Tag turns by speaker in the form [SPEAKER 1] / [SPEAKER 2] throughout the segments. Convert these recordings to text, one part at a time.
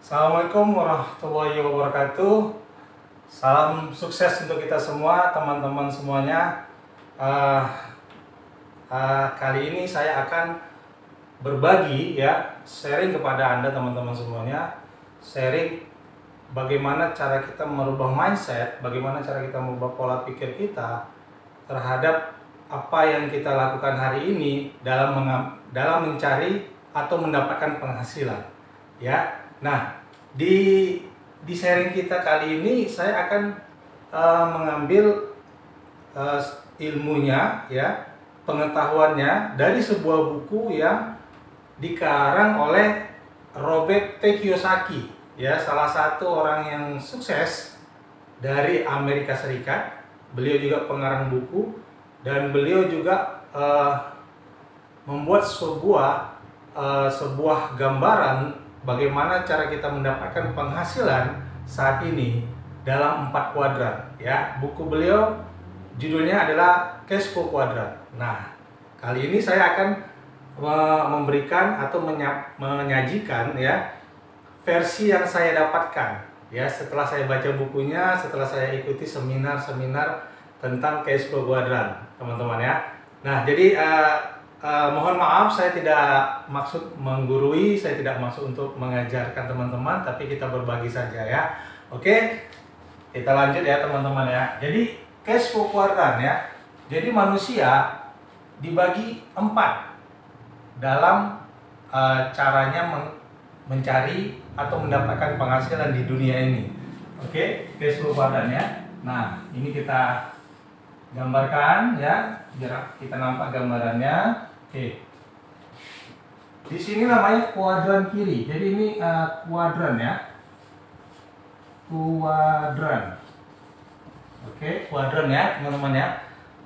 [SPEAKER 1] Assalamualaikum warahmatullahi wabarakatuh. Salam sukses untuk kita semua, teman-teman semuanya. Kali ini saya akan berbagi sharing kepada Anda teman-teman semuanya. Sharing bagaimana cara kita merubah mindset, bagaimana cara kita merubah pola pikir kita terhadap apa yang kita lakukan hari ini dalam mencari atau mendapatkan penghasilan. Nah, di sharing kita kali ini saya akan mengambil ilmunya, pengetahuannya dari sebuah buku yang dikarang oleh Robert T. Kiyosaki, salah satu orang yang sukses dari Amerika Serikat. Beliau juga pengarang buku dan beliau juga membuat sebuah gambaran bagaimana cara kita mendapatkan penghasilan saat ini dalam 4 kuadran. Buku beliau judulnya adalah Cash Flow Quadrant. Nah, kali ini saya akan memberikan atau menyajikan versi yang saya dapatkan setelah saya baca bukunya, setelah saya ikuti seminar-seminar tentang Cash Flow Quadrant, teman-teman ya. Nah, jadi mohon maaf, saya tidak maksud menggurui, saya tidak maksud untuk mengajarkan teman-teman, tapi kita berbagi saja ya. Oke, kita lanjut ya teman-teman ya. Jadi cash flow quadrant jadi manusia dibagi 4 dalam caranya mencari atau mendapatkan penghasilan di dunia ini. Oke, cash flow quadrant Nah, ini kita gambarkan biar kita nampak gambarannya. Oke. Di sini namanya kuadran kiri. Jadi ini kuadran Kuadran. Oke, kuadran teman-teman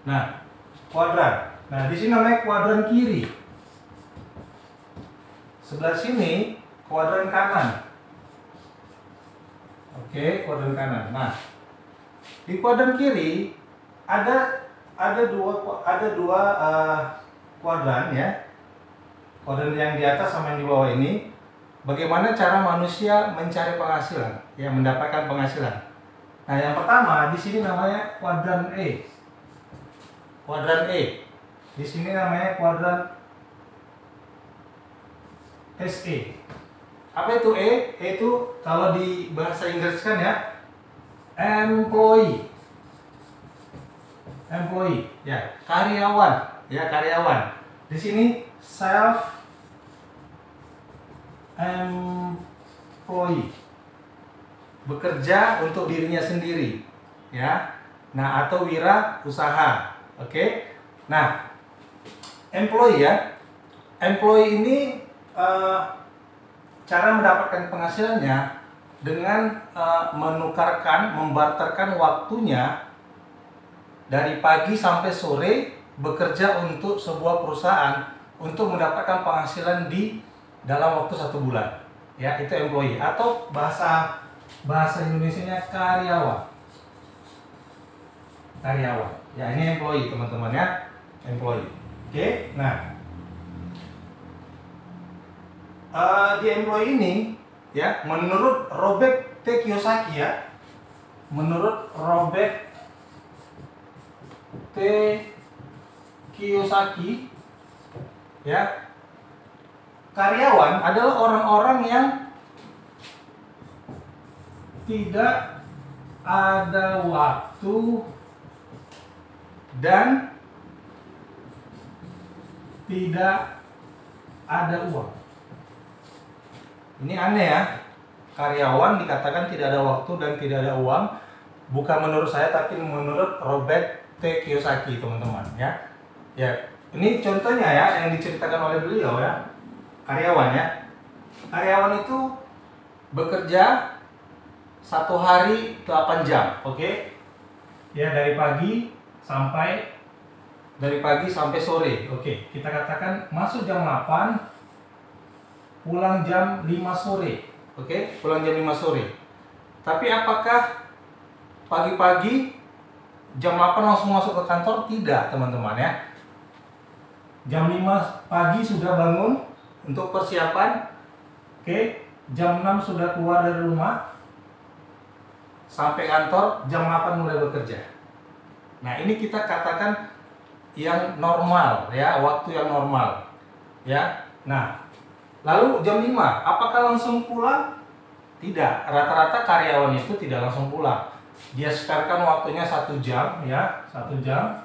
[SPEAKER 1] Nah, kuadran. Nah, di sini namanya kuadran kiri. Sebelah sini kuadran kanan. Oke, kuadran kanan. Nah, di kuadran kiri ada dua kuadran kuadran yang di atas sama yang di bawah ini. Bagaimana cara manusia mencari penghasilan, mendapatkan penghasilan. Nah, yang pertama di sini namanya kuadran E. Kuadran E. Di sini namanya kuadran SE. Apa itu E? E itu kalau di bahasa Inggris kan employee. Karyawan, karyawan. Di sini self employee, bekerja untuk dirinya sendiri, Nah, atau wira usaha. Oke. Nah, employee employee ini cara mendapatkan penghasilannya dengan membarterkan waktunya dari pagi sampai sore bekerja untuk sebuah perusahaan untuk mendapatkan penghasilan di dalam waktu 1 bulan. Itu employee atau bahasa Indonesianya karyawan. Karyawan. Ini employee teman-teman employee. Oke. Nah, di employee ini menurut Robert T. Kiyosaki menurut Robert T. Kiyosaki karyawan adalah orang-orang yang tidak ada waktu dan tidak ada uang. Ini aneh karyawan dikatakan tidak ada waktu dan tidak ada uang. Bukan menurut saya, tapi menurut Robert T. Kiyosaki, teman-teman ini contohnya yang diceritakan oleh beliau karyawan karyawan itu bekerja 1 hari 8 jam. Oke. Dari pagi sampai sore. Oke, kita katakan masuk jam 8, pulang jam 5 sore. Oke, pulang jam 5 sore. Tapi apakah pagi-pagi jam 8 langsung masuk ke kantor? Tidak, teman-teman Jam 5 pagi sudah bangun untuk persiapan. Oke. jam 6 sudah keluar dari rumah, sampai kantor jam 8 mulai bekerja. Nah, ini kita katakan yang normal ya, waktu yang normal ya. Nah, lalu jam 5 apakah langsung pulang? Tidak, rata-rata karyawan itu tidak langsung pulang. Dia sparekan waktunya 1 jam ya, 1 jam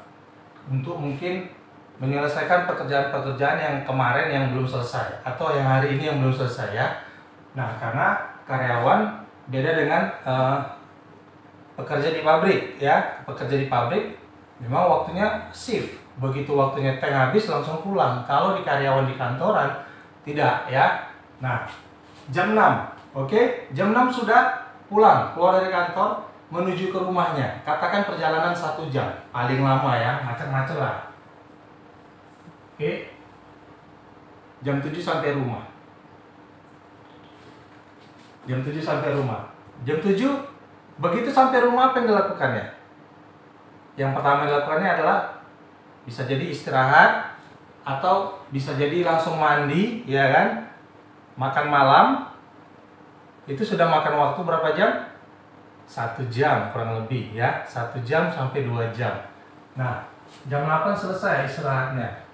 [SPEAKER 1] untuk mungkin menyelesaikan pekerjaan-pekerjaan yang kemarin yang belum selesai atau yang hari ini yang belum selesai ya. Nah, karena karyawan beda dengan pekerja di pabrik ya. Pekerja di pabrik memang waktunya shift. Begitu waktunya teng habis langsung pulang. Kalau di karyawan di kantoran tidak ya. Nah, jam 6. Oke, jam 6 sudah pulang, keluar dari kantor menuju ke rumahnya. Katakan perjalanan 1 jam, paling lama ya, macet-macet lah. Oke, jam 7 sampai rumah. Jam 7 sampai rumah. Jam 7, begitu sampai rumah apa yang dilakukannya? Yang pertama dilakukannya adalah bisa jadi istirahat atau bisa jadi langsung mandi, ya kan? Makan malam. Itu sudah makan waktu berapa jam? 1 jam kurang lebih ya, 1 jam sampai 2 jam. Nah, jam 8 selesai istirahatnya.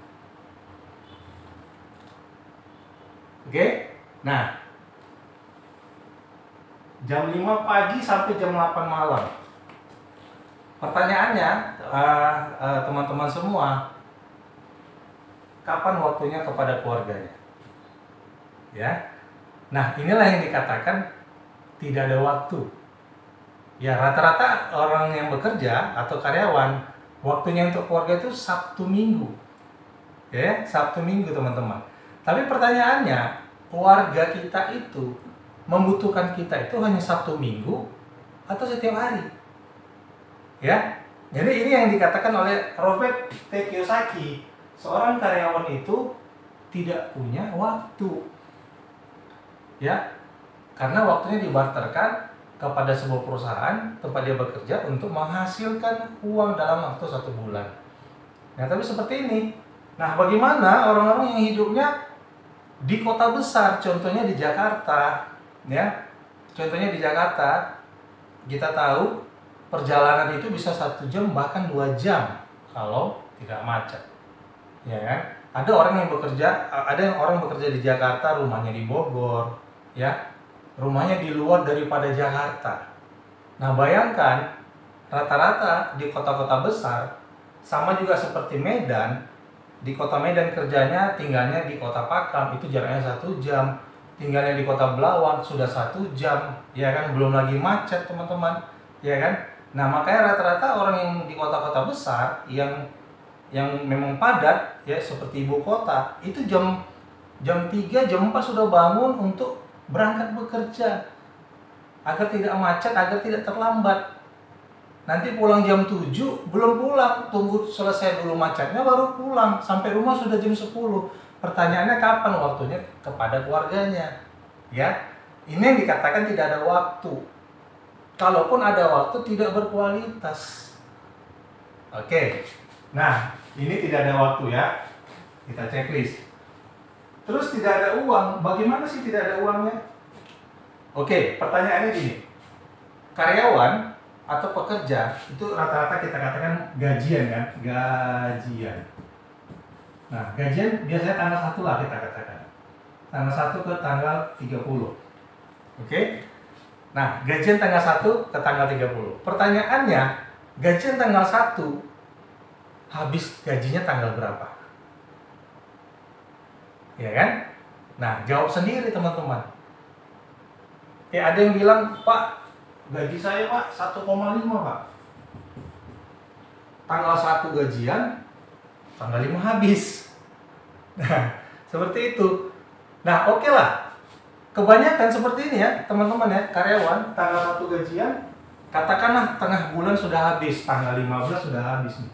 [SPEAKER 1] Oke, nah jam 5 pagi sampai jam 8 malam. Pertanyaannya, teman-teman semua, kapan waktunya kepada keluarganya? Ya, nah inilah yang dikatakan tidak ada waktu. Ya, rata-rata orang yang bekerja atau karyawan, waktunya untuk keluarga itu Sabtu Minggu. Ya, Sabtu Minggu teman-teman. Tapi pertanyaannya, keluarga kita itu membutuhkan kita itu hanya Sabtu Minggu atau setiap hari? Ya, jadi ini yang dikatakan oleh Robert T. Kiyosaki, seorang karyawan itu tidak punya waktu. Ya, karena waktunya dibarterkan kepada sebuah perusahaan tempat dia bekerja untuk menghasilkan uang dalam waktu 1 bulan. Nah, tapi seperti ini. Nah, bagaimana orang-orang yang hidupnya di kota besar, contohnya di Jakarta, ya? Contohnya di Jakarta, kita tahu perjalanan itu bisa 1 jam bahkan 2 jam kalau tidak macet, ya kan? Ada orang yang bekerja di Jakarta, rumahnya di Bogor, ya. Rumahnya di luar daripada Jakarta. Nah, bayangkan rata-rata di kota-kota besar sama juga seperti Medan. Di kota Medan kerjanya, tinggalnya di kota Pakam itu jaraknya 1 jam. Tinggalnya di kota Belawan sudah 1 jam, ya kan? Belum lagi macet teman-teman, ya kan? Nah, makanya rata-rata orang yang di kota-kota besar yang memang padat ya seperti ibu kota itu jam 3, jam 4 sudah bangun untuk berangkat bekerja agar tidak macet, agar tidak terlambat. Nanti pulang jam 7 belum pulang, tunggu selesai dulu macetnya baru pulang. Sampai rumah sudah jam 10. Pertanyaannya kapan waktunya kepada keluarganya? Ya, ini yang dikatakan tidak ada waktu. Kalaupun ada waktu tidak berkualitas. Oke. Nah, ini tidak ada waktu ya. Kita checklist. Terus tidak ada uang. Bagaimana sih tidak ada uangnya? Oke, pertanyaannya gini. Karyawan atau pekerja itu rata-rata kita katakan gajian kan? Gajian. Nah, gajian biasanya tanggal 1 lah kita katakan. Tanggal 1 ke tanggal 30. Oke? Nah, gajian tanggal 1 ke tanggal 30. Pertanyaannya, gajian tanggal 1 habis gajinya tanggal berapa? Ya kan? Nah, jawab sendiri teman-teman. Ya, ada yang bilang, Pak, gaji saya Pak 1,5 Pak. Tanggal 1 gajian, tanggal 5 habis. Nah, seperti itu. Nah, oke lah. Kebanyakan seperti ini ya, teman-teman ya, karyawan, tanggal 1 gajian, katakanlah tengah bulan sudah habis, tanggal 15 sudah habis nih.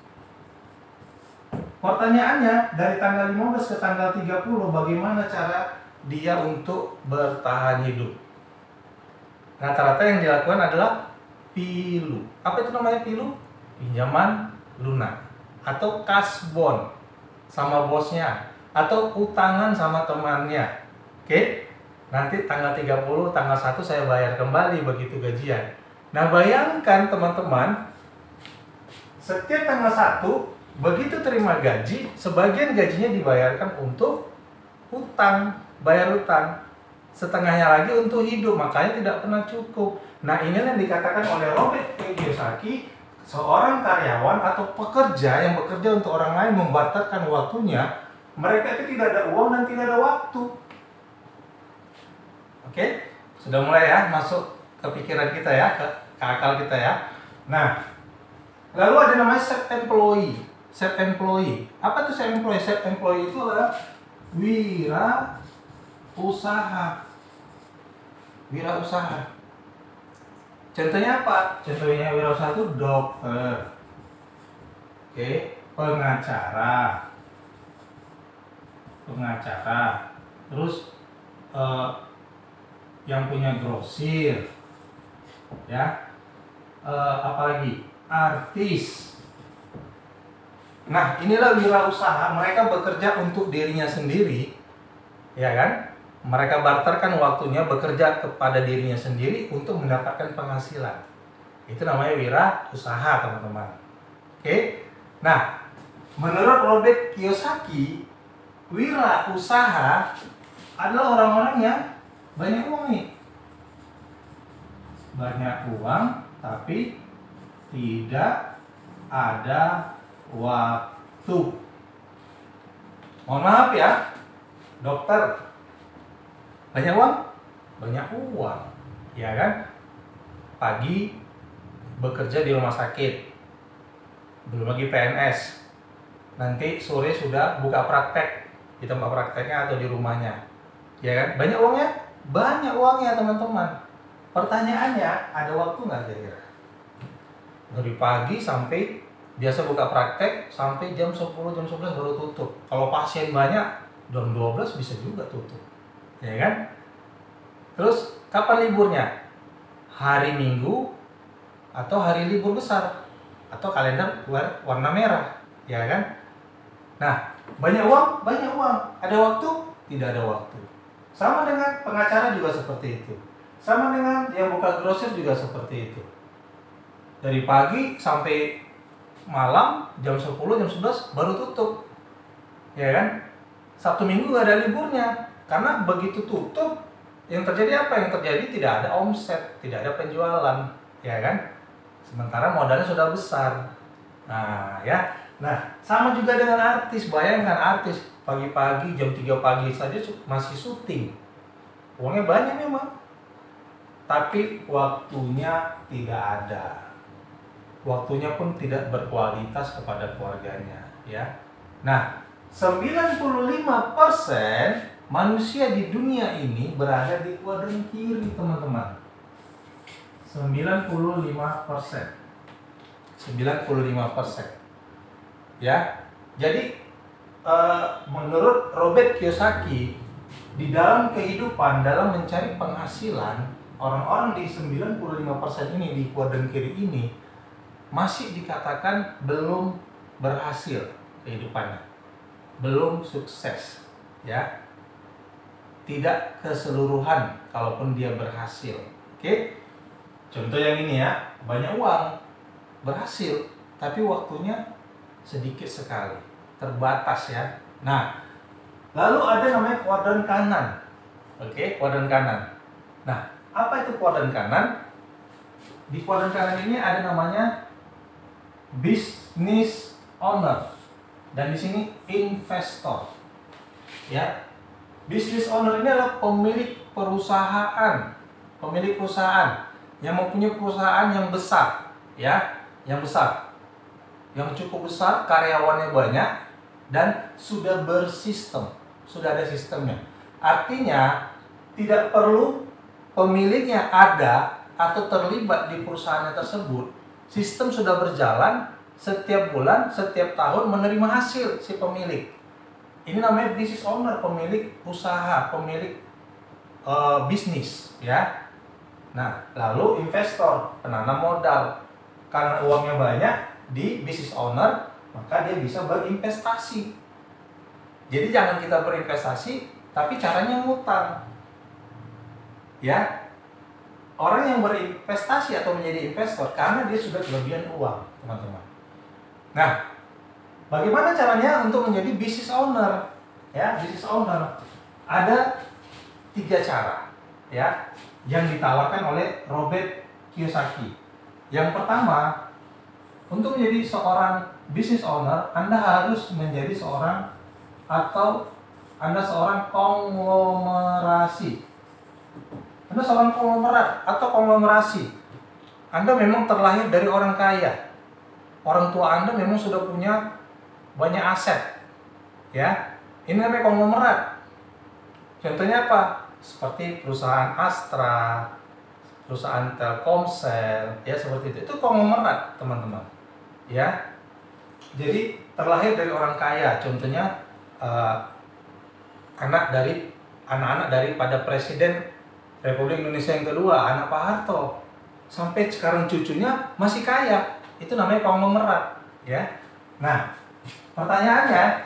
[SPEAKER 1] Pertanyaannya, dari tanggal 15 ke tanggal 30, bagaimana cara dia untuk bertahan hidup? Rata-rata yang dilakukan adalah pilu. Apa itu namanya pilu? Pinjaman lunak. Atau kasbon sama bosnya. Atau utangan sama temannya. Oke? nanti tanggal 30, tanggal 1 saya bayar kembali begitu gajian. Nah, bayangkan teman-teman, setiap tanggal 1 begitu terima gaji, sebagian gajinya dibayarkan untuk hutang, bayar hutang. Setengahnya lagi untuk hidup, makanya tidak pernah cukup. Nah, inilah yang dikatakan oleh Robert Kiyosaki, seorang karyawan atau pekerja yang bekerja untuk orang lain membarterkan waktunya, mereka itu tidak ada uang dan tidak ada waktu. Oke, sudah mulai ya masuk ke pikiran kita ya, ke akal kita ya. Nah, lalu ada namanya self employee. Self employee. Apa tuh self employee? Self employee itu adalah wira usaha. Wira usaha. Contohnya apa? Contohnya wira usaha itu dokter. Oke, pengacara. Terus yang punya grosir. Ya. Apalagi? Artis. Nah, inilah wirausaha, mereka bekerja untuk dirinya sendiri, ya kan? Mereka barterkan waktunya bekerja kepada dirinya sendiri untuk mendapatkan penghasilan. Itu namanya wirausaha, teman-teman. Oke? Nah, menurut Robert Kiyosaki, wirausaha adalah orang-orang yang banyak uang nih. Banyak uang, tapi tidak ada waktu. Mohon maaf ya, dokter. Banyak uang? Banyak uang, ya kan? Pagi bekerja di rumah sakit, belum lagi PNS. Nanti sore sudah buka praktek di tempat prakteknya atau di rumahnya, ya kan? Banyak uangnya? Banyak uangnya, teman-teman. Pertanyaannya, ada waktu nggak kira-kira? Dari pagi sampai biasa buka praktek sampai jam 10, jam 11 baru tutup. Kalau pasien banyak, jam 12 bisa juga tutup. Ya kan? Terus kapan liburnya? Hari Minggu atau hari libur besar atau kalender warna merah, ya kan? Nah, banyak uang, banyak uang. Ada waktu? Tidak ada waktu. Sama dengan pengacara juga seperti itu. Sama dengan yang buka grosir juga seperti itu. Dari pagi sampai malam jam 10, jam 11 baru tutup. Ya kan? Sabtu Minggu gak ada liburnya. Karena begitu tutup, yang terjadi apa? Yang terjadi tidak ada omset, tidak ada penjualan, ya kan? Sementara modalnya sudah besar. Nah, ya. Nah, sama juga dengan artis. Bayangkan artis pagi-pagi jam 3 pagi saja masih syuting. Uangnya banyak memang. Tapi waktunya tidak ada. Waktunya pun tidak berkualitas kepada keluarganya, ya. Nah, 95% manusia di dunia ini berada di kuadran kiri, teman-teman. 95%. 95%. Ya. Jadi menurut Robert Kiyosaki, di dalam kehidupan, dalam mencari penghasilan, orang-orang di 95% ini di kuadran kiri ini masih dikatakan belum berhasil kehidupannya. Belum sukses, ya. Tidak keseluruhan kalaupun dia berhasil. Oke? Contoh yang ini ya, banyak uang, berhasil, tapi waktunya sedikit sekali, terbatas ya. Nah, lalu ada namanya kuadran kanan. Oke, kuadran kanan. Nah, apa itu kuadran kanan? Di kuadran kanan ini ada namanya business owner dan di sini investor. Ya. Business owner ini adalah pemilik perusahaan yang mempunyai perusahaan yang besar, ya, yang besar, yang cukup besar, karyawannya banyak dan sudah bersistem, sudah ada sistemnya. Artinya tidak perlu pemiliknya ada atau terlibat di perusahaan tersebut. Sistem sudah berjalan, setiap bulan, setiap tahun menerima hasil si pemilik. Ini namanya business owner, pemilik usaha, pemilik bisnis, ya. Nah, lalu investor, penanam modal. Karena uangnya banyak di business owner, maka dia bisa berinvestasi. Jadi jangan kita berinvestasi, tapi caranya ngutang. ya, orang yang berinvestasi atau menjadi investor karena dia sudah kelebihan uang, teman-teman. Nah, bagaimana caranya untuk menjadi business owner? Ya, business owner ada 3 cara, ya, yang ditawarkan oleh Robert Kiyosaki. Yang pertama, untuk menjadi seorang business owner, Anda harus menjadi seorang konglomerasi. Anda seorang konglomerat atau konglomerasi. Anda memang terlahir dari orang kaya. Orang tua Anda memang sudah punya banyak aset. Ya. Ini namanya konglomerat. Contohnya apa? Seperti perusahaan Astra, perusahaan Telkomsel, ya seperti itu. Itu konglomerat, teman-teman. Ya. Jadi terlahir dari orang kaya. Contohnya anak-anak daripada Presiden Republik Indonesia yang kedua, anak Pak Harto, sampai sekarang cucunya masih kaya. Itu namanya konglomerat, ya. Nah, pertanyaannya,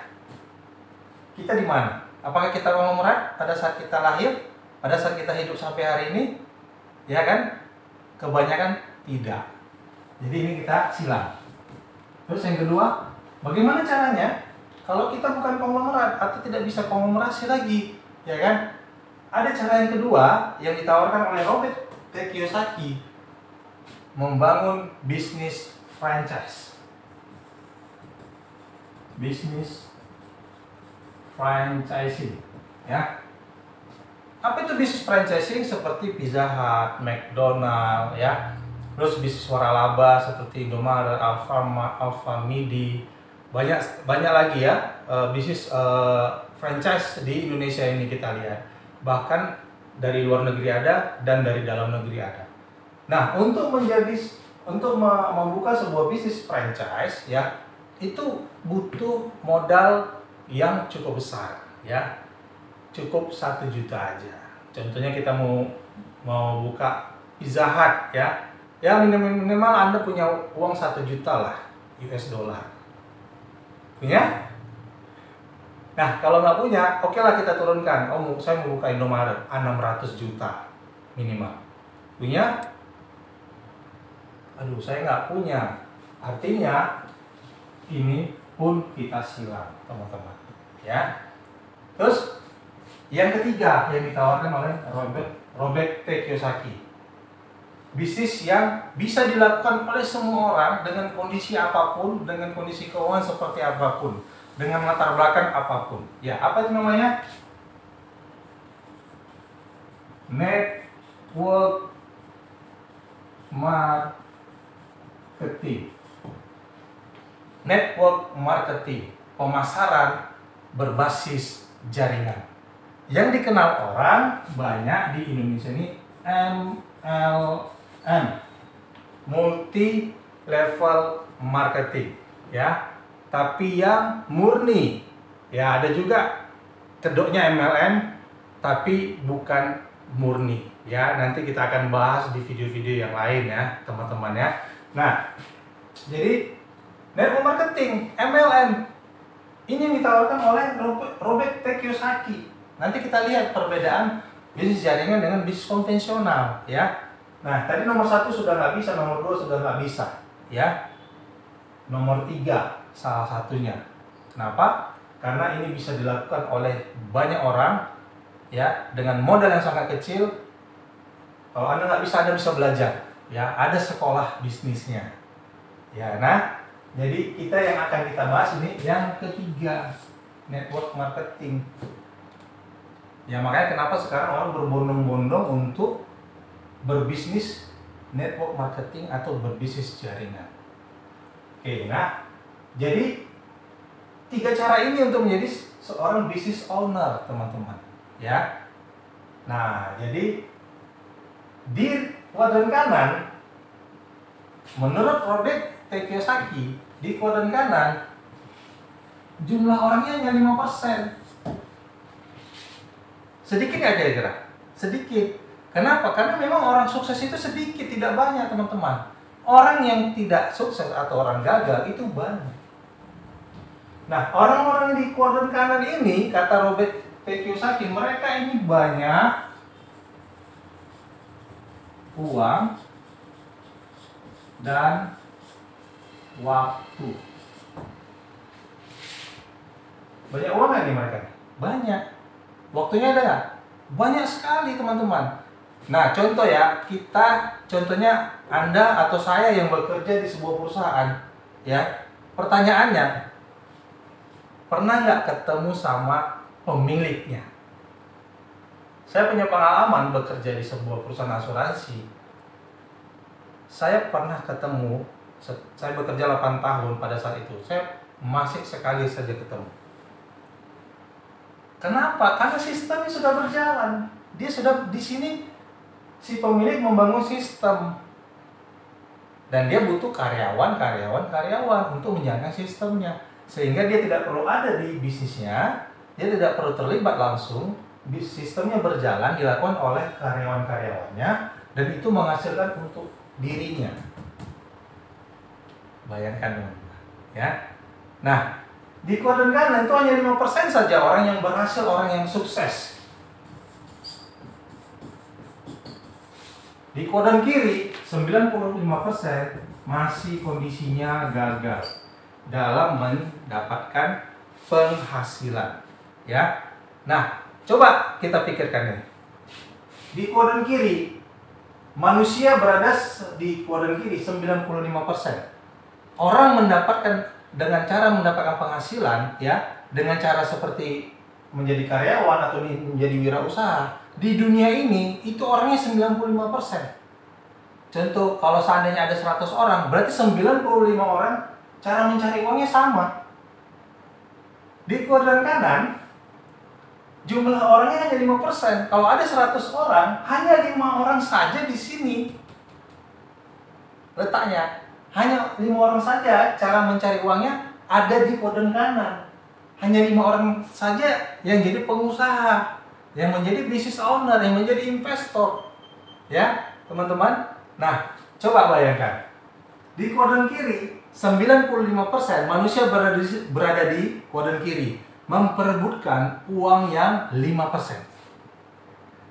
[SPEAKER 1] kita di mana? Apakah kita konglomerat pada saat kita lahir, pada saat kita hidup sampai hari ini? Ya kan? Kebanyakan tidak. Jadi ini kita silang. Terus yang kedua, bagaimana caranya kalau kita bukan konglomerat atau tidak bisa konglomerasi lagi, ya kan? Ada cara yang kedua yang ditawarkan oleh Robert Kiyosaki, membangun bisnis franchise. Bisnis franchising, ya. Apa itu bisnis franchising? Seperti Pizza Hut, McDonald, ya. Terus bisnis waralaba seperti Indomaret, Alfamidi, banyak lagi ya bisnis franchise di Indonesia ini kita lihat. Bahkan dari luar negeri ada dan dari dalam negeri ada. Nah, untuk membuka sebuah bisnis franchise, ya, itu butuh modal yang cukup besar, ya. Cukup 1 juta aja. Contohnya kita mau buka Pizza Hut, ya. Ya minimal Anda punya uang 1 juta lah US dollar. Punya? Nah, kalau nggak punya, oke lah kita turunkan. Oh, saya mau buka Indomaret, 600 juta minimal. Punya? Aduh, saya nggak punya. Artinya, ini pun kita silang, teman-teman. Ya. Terus, yang ketiga yang ditawarkan oleh Robert Kiyosaki. Bisnis yang bisa dilakukan oleh semua orang dengan kondisi apapun, dengan kondisi keuangan seperti apapun, dengan latar belakang apapun. Ya, apa itu namanya? Network marketing. Network marketing, pemasaran berbasis jaringan. Yang dikenal orang banyak di Indonesia ini MLM, multi level marketing, ya. Tapi yang murni, ya ada juga kedoknya MLM, tapi bukan murni, ya. Nanti kita akan bahas di video-video yang lain ya, teman-teman ya. Nah, jadi network marketing MLM ini yang ditawarkan oleh Robert Kiyosaki. Nanti kita lihat perbedaan bisnis jaringan dengan bisnis konvensional, ya. Nah, tadi nomor 1 sudah nggak bisa, nomor 2 sudah nggak bisa, ya. Nomor 3 salah satunya. Kenapa? Karena ini bisa dilakukan oleh banyak orang, ya, dengan modal yang sangat kecil. Kalau Anda nggak bisa, Anda bisa belajar, ya. Ada sekolah bisnisnya, ya. Nah, jadi kita yang akan kita bahas ini yang ketiga, network marketing. Ya, makanya kenapa sekarang orang berbondong-bondong untuk berbisnis network marketing atau berbisnis jaringan. Oke, nah, jadi 3 cara ini untuk menjadi seorang business owner, teman-teman, ya. Nah, jadi di kuadran kanan, menurut Robert Kiyosaki, di kuadran kanan jumlah orangnya hanya 5%. Sedikit nggak kira-kira? Sedikit. Kenapa? Karena memang orang sukses itu sedikit, tidak banyak, teman-teman. Orang yang tidak sukses atau orang gagal itu banyak. Nah, orang-orang di kuadran kanan ini, kata Robert Kiyosaki, mereka ini banyak uang dan waktu. Banyak uang nggak nih mereka? Banyak. Waktunya ada nggak? Banyak sekali teman-teman. Nah contoh ya, contohnya Anda atau saya yang bekerja di sebuah perusahaan, ya. Pertanyaannya, pernah nggak ketemu sama pemiliknya? Saya punya pengalaman bekerja di sebuah perusahaan asuransi. Saya pernah ketemu, saya bekerja 8 tahun pada saat itu. Saya masih sekali saja ketemu. Kenapa? Karena sistemnya sudah berjalan. Dia sudah di sini, si pemilik membangun sistem. Dan dia butuh karyawan untuk menjaga sistemnya. Sehingga dia tidak perlu ada di bisnisnya, dia tidak perlu terlibat langsung. Sistemnya berjalan, dilakukan oleh karyawan-karyawannya, dan itu menghasilkan untuk dirinya. Bayangkan teman-teman, ya. Nah, di kuadran kanan itu hanya 5% saja orang yang berhasil, orang yang sukses. Di kuadran kiri 95% masih kondisinya gagal dalam mendapatkan penghasilan, ya. Nah, coba kita pikirkan ini. Di kuadran kiri, manusia berada di kuadran kiri 95%. Orang dengan cara mendapatkan penghasilan, ya, dengan cara seperti menjadi karyawan atau menjadi wirausaha. Di dunia ini itu orangnya 95%. Contoh, kalau seandainya ada 100 orang, berarti 95 orang cara mencari uangnya sama. Di kuadran kanan jumlah orangnya hanya 5%. Kalau ada 100 orang, hanya 5 orang saja di sini. Letaknya hanya 5 orang saja cara mencari uangnya ada di kuadran kanan. Hanya 5 orang saja yang jadi pengusaha, yang menjadi business owner, yang menjadi investor. Ya, teman-teman. Nah, coba bayangkan. Di kuadran kiri 95% manusia berada di kuadran kiri, memperebutkan uang yang 5%.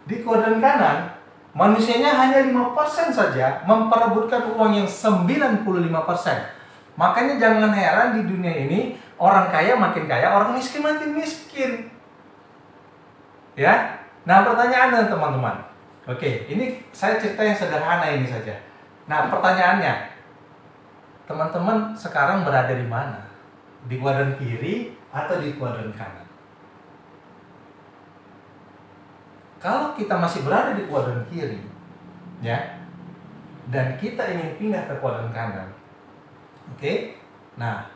[SPEAKER 1] Di kuadran kanan, manusianya hanya 5% saja memperebutkan uang yang 95%. Makanya jangan heran di dunia ini orang kaya makin kaya, orang miskin makin miskin. Ya. Nah, pertanyaannya teman-teman. Oke, ini saya cerita yang sederhana ini saja. Nah, pertanyaannya, teman-teman sekarang berada di mana? Di kuadran kiri atau di kuadran kanan? Kalau kita masih berada di kuadran kiri, ya, dan kita ingin pindah ke kuadran kanan, oke? Nah,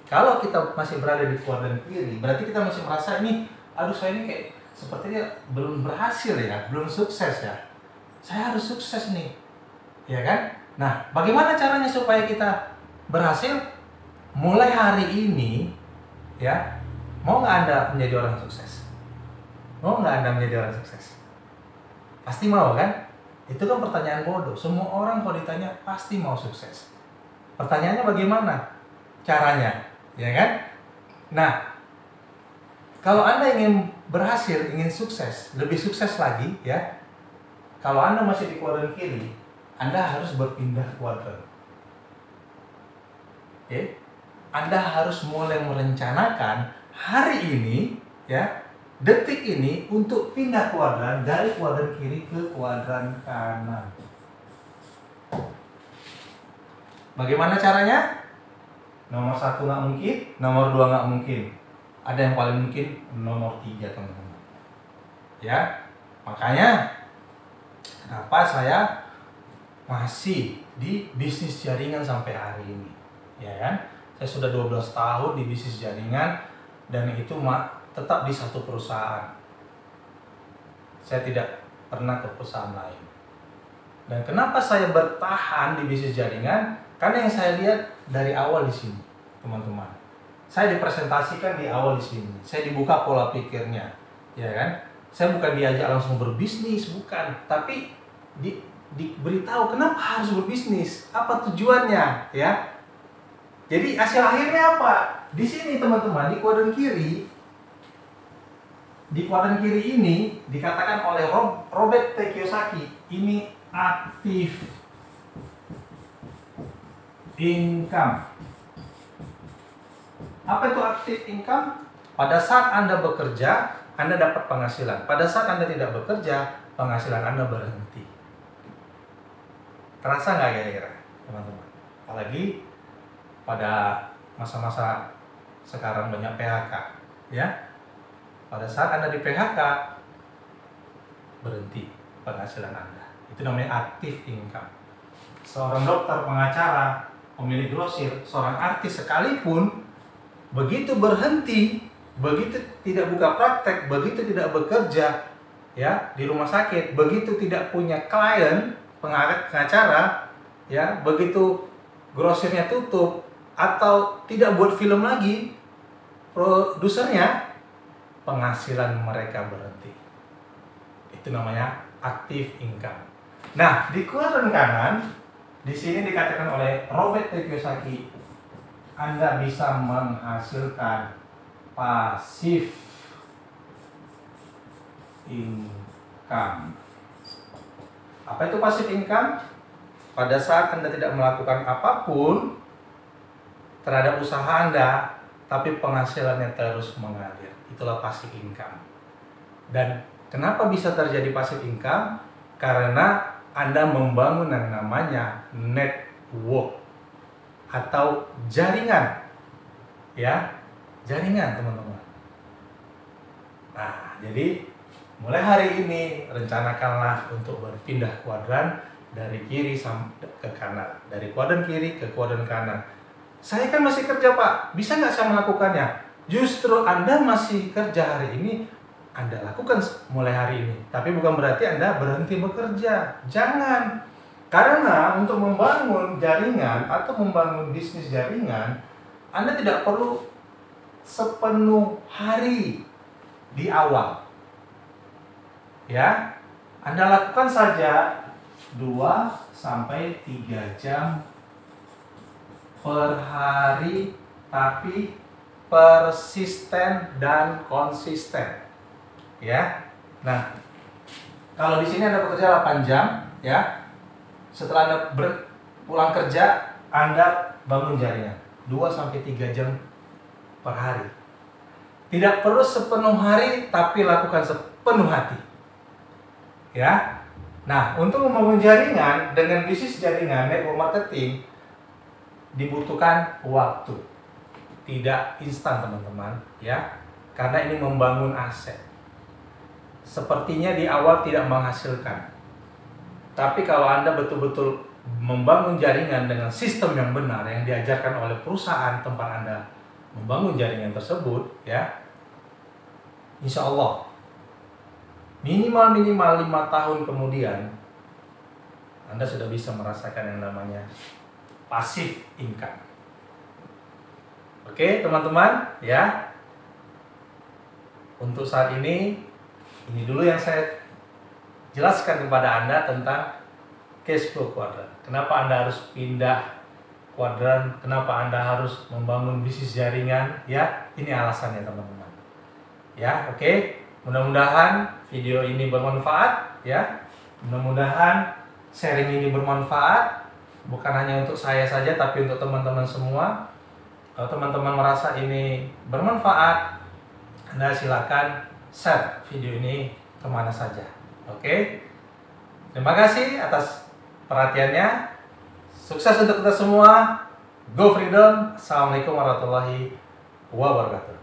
[SPEAKER 1] kalau kita masih berada di kuadran kiri, berarti kita masih merasa ini, aduh saya ini kayak sepertinya belum berhasil ya, belum sukses ya. Saya harus sukses nih, ya kan? Nah, bagaimana caranya supaya kita berhasil? Mulai hari ini, ya, mau nggak Anda menjadi orang sukses? Mau nggak Anda menjadi orang sukses? Pasti mau kan? Itu kan pertanyaan bodoh. Semua orang kalau ditanya pasti mau sukses. Pertanyaannya bagaimana caranya, ya kan? Nah, kalau Anda ingin berhasil, ingin sukses, lebih sukses lagi, ya. Kalau Anda masih di kuadran kiri, Anda harus berpindah kuadran. Oke? Anda harus mulai merencanakan hari ini, ya, detik ini untuk pindah kuadran dari kuadran kiri ke kuadran kanan. Bagaimana caranya? Nomor 1 nggak mungkin, nomor 2 nggak mungkin. Ada yang paling mungkin nomor 3, teman-teman. Ya, makanya kenapa saya masih di bisnis jaringan sampai hari ini, ya kan? Saya sudah 12 tahun di bisnis jaringan dan itu tetap di satu perusahaan. Saya tidak pernah ke perusahaan lain. Dan kenapa saya bertahan di bisnis jaringan? Karena yang saya lihat dari awal di sini, teman-teman. Saya dipresentasikan di awal di sini. Saya dibuka pola pikirnya, ya kan? Saya bukan diajak langsung berbisnis, bukan. Tapi diberitahu kenapa harus berbisnis, apa tujuannya, ya. Jadi hasil akhirnya apa? Di sini teman-teman, di kuadran kiri. Di kuadran kiri ini dikatakan oleh Robert T. Kiyosaki, ini Aktif income. Apa itu aktif income? Pada saat Anda bekerja, Anda dapat penghasilan. Pada saat Anda tidak bekerja, penghasilan Anda berhenti. Terasa nggak kira-kira, teman-teman? Apalagi pada masa-masa sekarang banyak PHK, ya. Pada saat Anda di PHK, berhenti penghasilan Anda. Itu namanya aktif income. Seorang dokter, pengacara, pemilik grosir, seorang artis sekalipun, begitu berhenti, begitu tidak buka praktek, begitu tidak bekerja, ya, di rumah sakit, begitu tidak punya klien, pengacara, ya, begitu grosirnya tutup atau tidak buat film lagi, produsernya, penghasilan mereka berhenti. Itu namanya aktif income. Nah, di kuadran kanan, di sini dikatakan oleh Robert T. Kiyosaki, Anda bisa menghasilkan pasif income. Apa itu pasif income? Pada saat Anda tidak melakukan apapun terhadap usaha Anda, tapi penghasilannya terus mengalir. Itulah pasif income. Dan kenapa bisa terjadi pasif income? Karena Anda membangun yang namanya network atau jaringan. Ya, jaringan, teman-teman. Nah, jadi mulai hari ini rencanakanlah untuk berpindah kuadran dari kiri ke kanan, dari kuadran kiri ke kuadran kanan. Saya kan masih kerja, Pak. Bisa nggak saya melakukannya? Justru Anda masih kerja hari ini, Anda lakukan mulai hari ini. Tapi bukan berarti Anda berhenti bekerja. Jangan. Karena untuk membangun jaringan atau membangun bisnis jaringan, Anda tidak perlu sepenuh hari di awal. Ya, Anda lakukan saja 2-3 jam per hari, tapi persisten dan konsisten. Ya. Nah, kalau di sini Anda bekerja 8 jam, ya. Setelah Anda pulang kerja, Anda bangun jaringan 2-3 jam per hari. Tidak perlu sepenuh hari, tapi lakukan sepenuh hati. Ya. Nah, untuk membangun jaringan dengan bisnis jaringan network marketing dibutuhkan waktu. Tidak instan, teman-teman, ya. Karena ini membangun aset. Sepertinya di awal tidak menghasilkan. Tapi kalau Anda betul-betul membangun jaringan dengan sistem yang benar yang diajarkan oleh perusahaan tempat Anda membangun jaringan tersebut, ya, insya Allah minimal 5 tahun kemudian Anda sudah bisa merasakan yang namanya pasif income. Oke, teman-teman, ya. Untuk saat ini dulu yang saya jelaskan kepada Anda tentang cash flow quadrant. Kenapa Anda harus pindah kuadran, kenapa Anda harus membangun bisnis jaringan, ya. Ini alasannya, teman-teman. Ya, oke. Mudah-mudahan video ini bermanfaat, ya. Mudah-mudahan sharing ini bermanfaat, bukan hanya untuk saya saja, tapi untuk teman-teman semua. Kalau teman-teman merasa ini bermanfaat, Anda silakan share video ini kemana saja. Oke. Terima kasih atas perhatiannya. Sukses untuk kita semua. Go Freedom. Assalamualaikum warahmatullahi wabarakatuh.